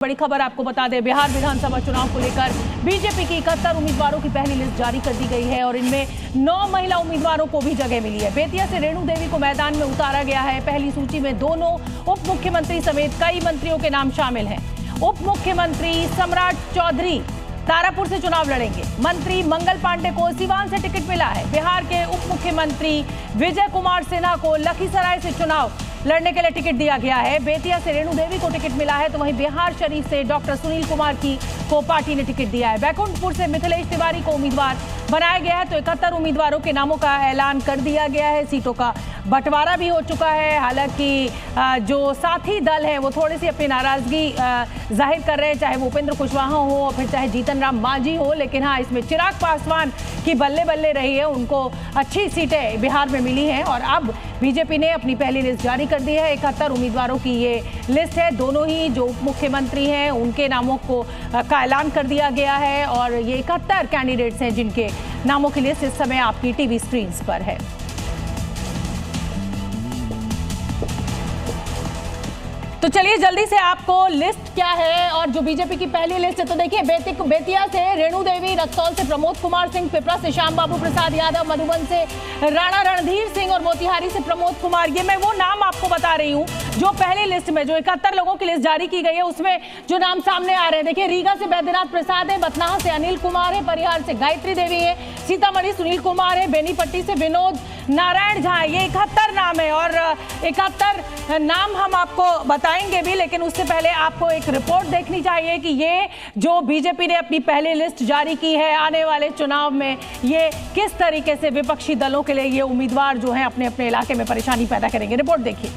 बड़ी खबर आपको बता दें, बिहार विधानसभा चुनाव को लेकर बीजेपी की 71 उम्मीदवारों की पहली लिस्ट जारी कर दी गई है और इनमें 9 महिला उम्मीदवारों को भी जगह मिली है। बेतिया से रेणु देवी को मैदान में उतारा गया है। पहली सूची में दोनों उप मुख्यमंत्री समेत कई मंत्रियों के नाम शामिल हैं। उप मुख्यमंत्री सम्राट चौधरी तारापुर से चुनाव लड़ेंगे। मंत्री मंगल पांडे को सीवान से टिकट मिला है। बिहार के उप मुख्यमंत्री विजय कुमार सिन्हा को लखीसराय से चुनाव लड़ने के लिए टिकट दिया गया है। बेतिया से रेणु देवी को टिकट मिला है, तो वहीं बिहार शरीफ से डॉक्टर सुनील कुमार को पार्टी ने टिकट दिया है। बैकुंठपुर से मिथिलेश तिवारी को उम्मीदवार बनाया गया है। तो 71 उम्मीदवारों के नामों का ऐलान कर दिया गया है। सीटों का बंटवारा भी हो चुका है। हालांकि जो साथी दल है वो थोड़ी सी अपनी नाराजगी जाहिर कर रहे हैं, चाहे वो उपेंद्र कुशवाहा हो और फिर चाहे जीतन राम मांझी हो। लेकिन हाँ, इसमें चिराग पासवान की बल्ले बल्ले रही है, उनको अच्छी सीटें बिहार में मिली हैं और अब बीजेपी ने अपनी पहली लिस्ट जारी कर दी है। 71 उम्मीदवारों की ये लिस्ट है। दोनों ही जो उप मुख्यमंत्री हैं उनके नामों का ऐलान कर दिया गया है और ये 71 कैंडिडेट्स हैं जिनके नामों की लिस्ट इस समय आपकी टीवी स्क्रीन पर है। तो चलिए जल्दी से आपको लिस्ट क्या है और जो बीजेपी की पहली लिस्ट है, तो देखिए बेतिया से रेणु देवी, रक्सौल से प्रमोद कुमार सिंह, पिपरा से श्याम बाबू प्रसाद यादव, मधुबन से राणा रणधीर सिंह और मोतिहारी से प्रमोद कुमार। ये मैं वो नाम आपको बता रही हूँ जो पहली लिस्ट में, जो 71 लोगों की लिस्ट जारी की गई है उसमें जो नाम सामने आ रहे हैं। देखिए रीगा से बैद्यनाथ प्रसाद है, बथनाहा से अनिल कुमार है, परिहार से गायत्री देवी है, सीतामढ़ी सुनील कुमार है, बेनीपट्टी से विनोद नारायण झा है। ये 71 नाम है और 71 नाम हम आपको बताएंगे भी, लेकिन उससे पहले आपको एक रिपोर्ट देखनी चाहिए कि ये जो बीजेपी ने अपनी पहली लिस्ट जारी की है, आने वाले चुनाव में ये किस तरीके से विपक्षी दलों के लिए ये उम्मीदवार जो हैं अपने अपने इलाके में परेशानी पैदा करेंगे। रिपोर्ट देखिए।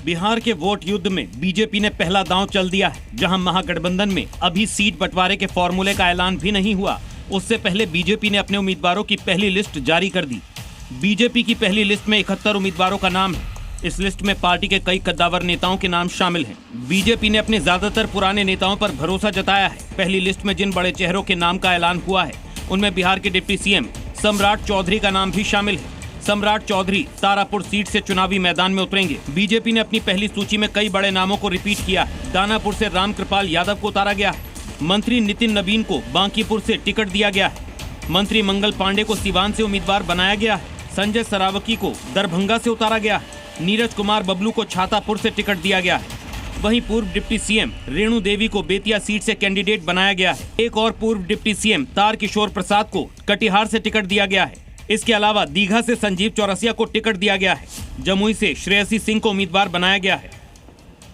बिहार के वोट युद्ध में बीजेपी ने पहला दांव चल दिया है। जहां महागठबंधन में अभी सीट बंटवारे के फॉर्मूले का ऐलान भी नहीं हुआ, उससे पहले बीजेपी ने अपने उम्मीदवारों की पहली लिस्ट जारी कर दी। बीजेपी की पहली लिस्ट में 71 उम्मीदवारों का नाम है। इस लिस्ट में पार्टी के कई कद्दावर नेताओं के नाम शामिल हैं। बीजेपी ने अपने ज्यादातर पुराने नेताओं पर भरोसा जताया है। पहली लिस्ट में जिन बड़े चेहरों के नाम का ऐलान हुआ है उनमें बिहार के डिप्टी सीएम सम्राट चौधरी का नाम भी शामिल है। सम्राट चौधरी तारापुर सीट से चुनावी मैदान में उतरेंगे। बीजेपी ने अपनी पहली सूची में कई बड़े नामों को रिपीट किया है। दानापुर से रामकृपाल यादव को उतारा गया है। मंत्री नितिन नवीन को बांकीपुर से टिकट दिया गया है। मंत्री मंगल पांडे को सीवान से उम्मीदवार बनाया गया है। संजय सरावगी को दरभंगा से उतारा गया है। नीरज कुमार बबलू को छातापुर से टिकट दिया गया है। वहीं पूर्व डिप्टी सीएम रेणु देवी को बेतिया सीट से कैंडिडेट बनाया गया है। एक और पूर्व डिप्टी सीएम तारकिशोर प्रसाद को कटिहार से टिकट दिया गया है। इसके अलावा दीघा से संजीव चौरसिया को टिकट दिया गया है। जमुई से श्रेयसी सिंह को उम्मीदवार बनाया गया है।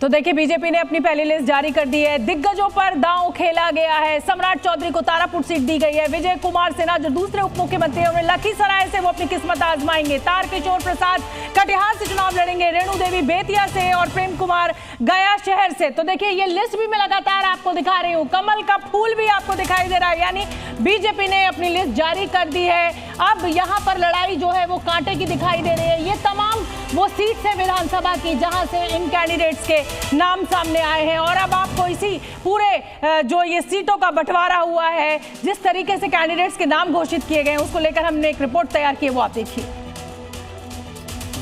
तो देखिए बीजेपी ने अपनी पहली लिस्ट जारी कर दी है। दिग्गजों पर दांव खेला गया है। सम्राट चौधरी को तारापुर सीट दी गई है। विजय कुमार सिन्हा जो दूसरे उप मुख्यमंत्री हैं, लखीसराय से वो अपनी किस्मत आजमाएंगे। तारकिशोर प्रसाद कटिहार से चुनाव लड़ेंगे। रेणु देवी बेतिया से और प्रेम कुमार गया शहर से। तो देखिए ये लिस्ट भी मैं लगातार आपको दिखा रही हूँ। कमल का फूल भी आपको दिखाई दे रहा है, यानी बीजेपी ने अपनी लिस्ट जारी कर दी है। अब यहाँ पर लड़ाई जो है वो कांटे की दिखाई दे रही है। ये तमाम वो सीट्स है विधानसभा की जहां से इन कैंडिडेट्स के नाम सामने आए हैं और अब आपको इसी पूरे जो ये सीटों का बंटवारा हुआ है, जिस तरीके से कैंडिडेट्स के नाम घोषित किए गए हैं, उसको लेकर हमने एक रिपोर्ट तैयार की है, वो आप देखिए।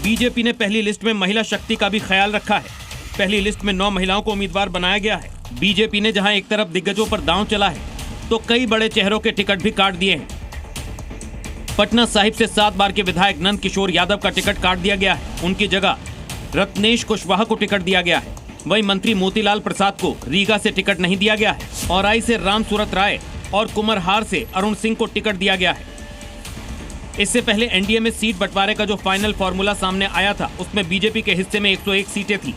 बीजेपी ने पहली लिस्ट में महिला शक्ति का भी ख्याल रखा है। पहली लिस्ट में 9 महिलाओं को उम्मीदवार बनाया गया है। बीजेपी ने जहां एक तरफ दिग्गजों पर दांव चला है, तो कई बड़े चेहरों के टिकट भी काट दिए हैं। पटना साहिब से 7 बार के विधायक नंद किशोर यादव का टिकट काट दिया गया है। उनकी जगह रत्नेश कुशवाहा को टिकट दिया गया है। वहीं मंत्री मोतीलाल प्रसाद को रीगा से टिकट नहीं दिया गया है। औराई से राम सूरत राय और कुमरहार से अरुण सिंह को टिकट दिया गया है। इससे पहले एनडीए में सीट बंटवारे का जो फाइनल फॉर्मूला सामने आया था, उसमें बीजेपी के हिस्से में 101 सीटें थी।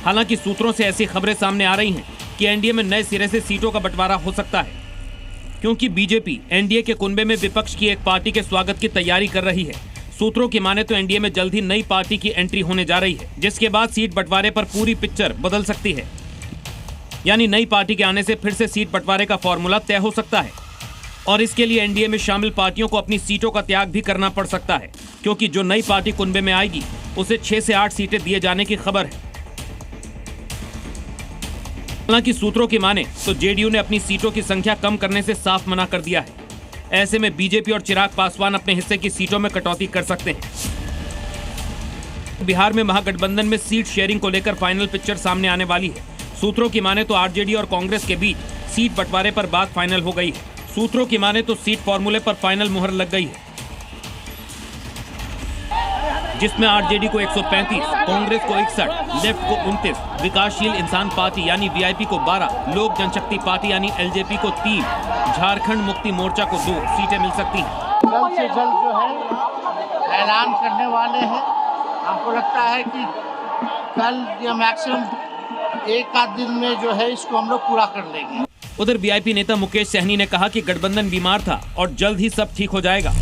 हालांकि सूत्रों से ऐसी खबरें सामने आ रही हैं कि एनडीए में नए सिरे से सीटों का बंटवारा हो सकता है, क्योंकि बीजेपी एनडीए के कुनबे में विपक्ष की एक पार्टी के स्वागत की तैयारी कर रही है। सूत्रों की माने तो एनडीए में जल्द ही नई पार्टी की एंट्री होने जा रही है, जिसके बाद सीट बंटवारे पर पूरी पिक्चर बदल सकती है। यानी नई पार्टी के आने से फिर से सीट बंटवारे का फॉर्मूला तय हो सकता है और इसके लिए एनडीए में शामिल पार्टियों को अपनी सीटों का त्याग भी करना पड़ सकता है, क्योंकि जो नई पार्टी कुनबे में आएगी उसे 6 से 8 सीटें दिए जाने की खबर है। हालांकि सूत्रों की माने तो जेडीयू ने अपनी सीटों की संख्या कम करने से साफ मना कर दिया है। ऐसे में बीजेपी और चिराग पासवान अपने हिस्से की सीटों में कटौती कर सकते हैं। बिहार में महागठबंधन में सीट शेयरिंग को लेकर फाइनल पिक्चर सामने आने वाली है। सूत्रों की माने तो आरजेडी और कांग्रेस के बीच सीट बंटवारे पर बात फाइनल हो गई है। सूत्रों की माने तो सीट फॉर्मूले पर फाइनल मुहर लग गई है, जिसमें आरजेडी को 135, कांग्रेस को 61, लेफ्ट को 29, विकासशील इंसान पार्टी यानी वीआईपी को 12, लोक जनशक्ति पार्टी यानी एलजेपी को 3, झारखंड मुक्ति मोर्चा को 2 सीटें मिल सकती हैं। जल्द से जल्द जो है ऐलान करने वाले हैं। हमको लगता है कि कल या मैक्सिमम एक आध दिन में जो है इसको हम लोग पूरा कर लेंगे। उधर वीआईपी नेता मुकेश सहनी ने कहा कि गठबंधन बीमार था और जल्द ही सब ठीक हो जाएगा।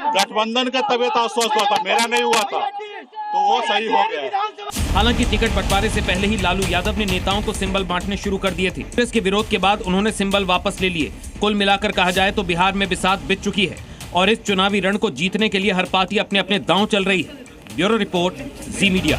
गठबंधन का तबियत अस्वस्थ हुआ था, मेरा नहीं हुआ था, तो वो सही हो गया। हालांकि टिकट बंटवारे से पहले ही लालू यादव ने नेताओं को सिंबल बांटने शुरू कर दिए थे। कांग्रेस के विरोध के बाद उन्होंने सिंबल वापस ले लिए। कुल मिलाकर कहा जाए तो बिहार में बिसात बिछ चुकी है और इस चुनावी रण को जीतने के लिए हर पार्टी अपने अपने दांव चल रही है। ब्यूरो रिपोर्ट, जी मीडिया।